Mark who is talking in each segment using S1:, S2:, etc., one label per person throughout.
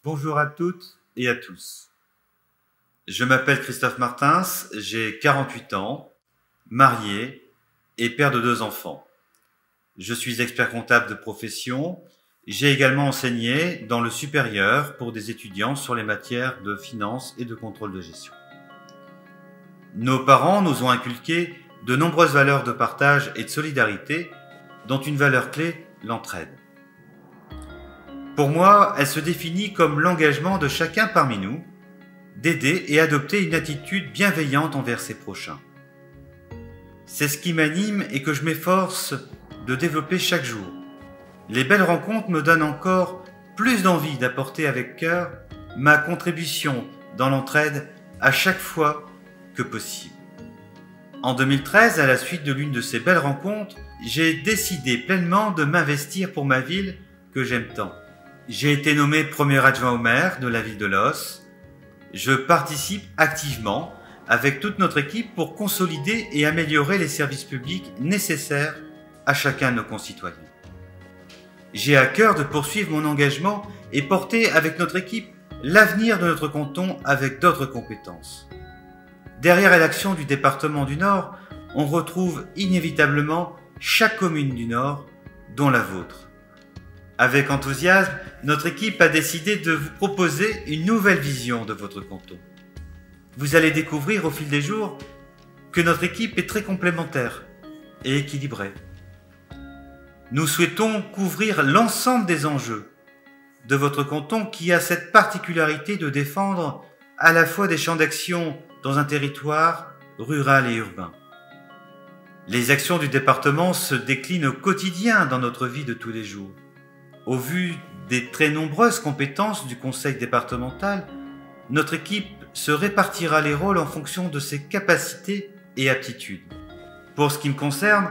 S1: Bonjour à toutes et à tous. Je m'appelle Christophe Martins, j'ai 48 ans, marié et père de 2 enfants. Je suis expert comptable de profession. J'ai également enseigné dans le supérieur pour des étudiants sur les matières de finance et de contrôle de gestion. Nos parents nous ont inculqué de nombreuses valeurs de partage et de solidarité, dont une valeur clé, l'entraide. Pour moi, elle se définit comme l'engagement de chacun parmi nous d'aider et adopter une attitude bienveillante envers ses prochains. C'est ce qui m'anime et que je m'efforce de développer chaque jour. Les belles rencontres me donnent encore plus d'envie d'apporter avec cœur ma contribution dans l'entraide à chaque fois que possible. En 2013, à la suite de l'une de ces belles rencontres, j'ai décidé pleinement de m'investir pour ma ville que j'aime tant. J'ai été nommé premier adjoint au maire de la ville de Los. Je participe activement avec toute notre équipe pour consolider et améliorer les services publics nécessaires à chacun de nos concitoyens. J'ai à cœur de poursuivre mon engagement et porter avec notre équipe l'avenir de notre canton avec d'autres compétences. Derrière l'action du département du Nord, on retrouve inévitablement chaque commune du Nord, dont la vôtre. Avec enthousiasme, notre équipe a décidé de vous proposer une nouvelle vision de votre canton. Vous allez découvrir au fil des jours que notre équipe est très complémentaire et équilibrée. Nous souhaitons couvrir l'ensemble des enjeux de votre canton qui a cette particularité de défendre à la fois des champs d'action dans un territoire rural et urbain. Les actions du département se déclinent au quotidien dans notre vie de tous les jours. Au vu des très nombreuses compétences du conseil départemental, notre équipe se répartira les rôles en fonction de ses capacités et aptitudes. Pour ce qui me concerne,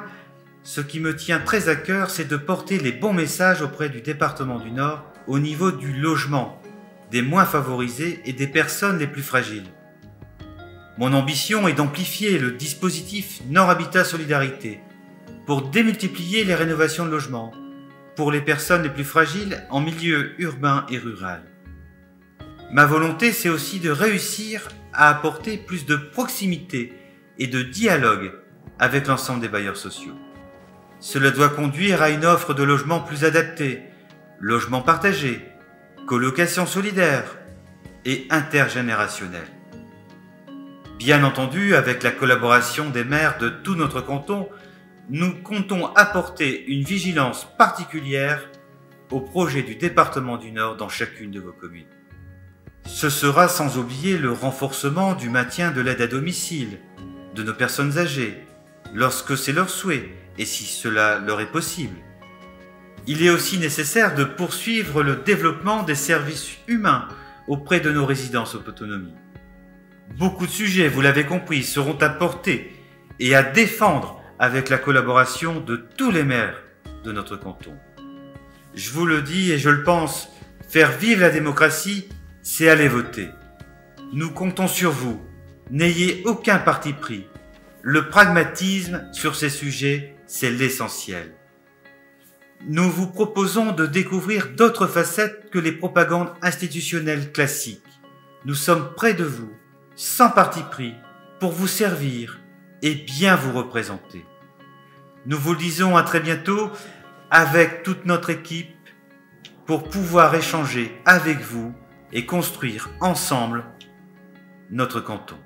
S1: ce qui me tient très à cœur, c'est de porter les bons messages auprès du département du Nord au niveau du logement, des moins favorisés et des personnes les plus fragiles. Mon ambition est d'amplifier le dispositif Nord Habitat Solidarité pour démultiplier les rénovations de logements pour les personnes les plus fragiles en milieu urbain et rural. Ma volonté, c'est aussi de réussir à apporter plus de proximité et de dialogue avec l'ensemble des bailleurs sociaux. Cela doit conduire à une offre de logements plus adaptée, logements partagés, colocation solidaire et intergénérationnelle. Bien entendu, avec la collaboration des maires de tout notre canton, nous comptons apporter une vigilance particulière au projet du département du Nord dans chacune de vos communes. Ce sera sans oublier le renforcement du maintien de l'aide à domicile, de nos personnes âgées, lorsque c'est leur souhait et si cela leur est possible. Il est aussi nécessaire de poursuivre le développement des services humains auprès de nos résidences autonomie. Beaucoup de sujets, vous l'avez compris, seront à porter et à défendre avec la collaboration de tous les maires de notre canton. Je vous le dis et je le pense, faire vivre la démocratie, c'est aller voter. Nous comptons sur vous. N'ayez aucun parti pris. Le pragmatisme sur ces sujets, c'est l'essentiel. Nous vous proposons de découvrir d'autres facettes que les propagandes institutionnelles classiques. Nous sommes près de vous, sans parti pris, pour vous servir et bien vous représenter. Nous vous le disons à très bientôt avec toute notre équipe pour pouvoir échanger avec vous et construire ensemble notre canton.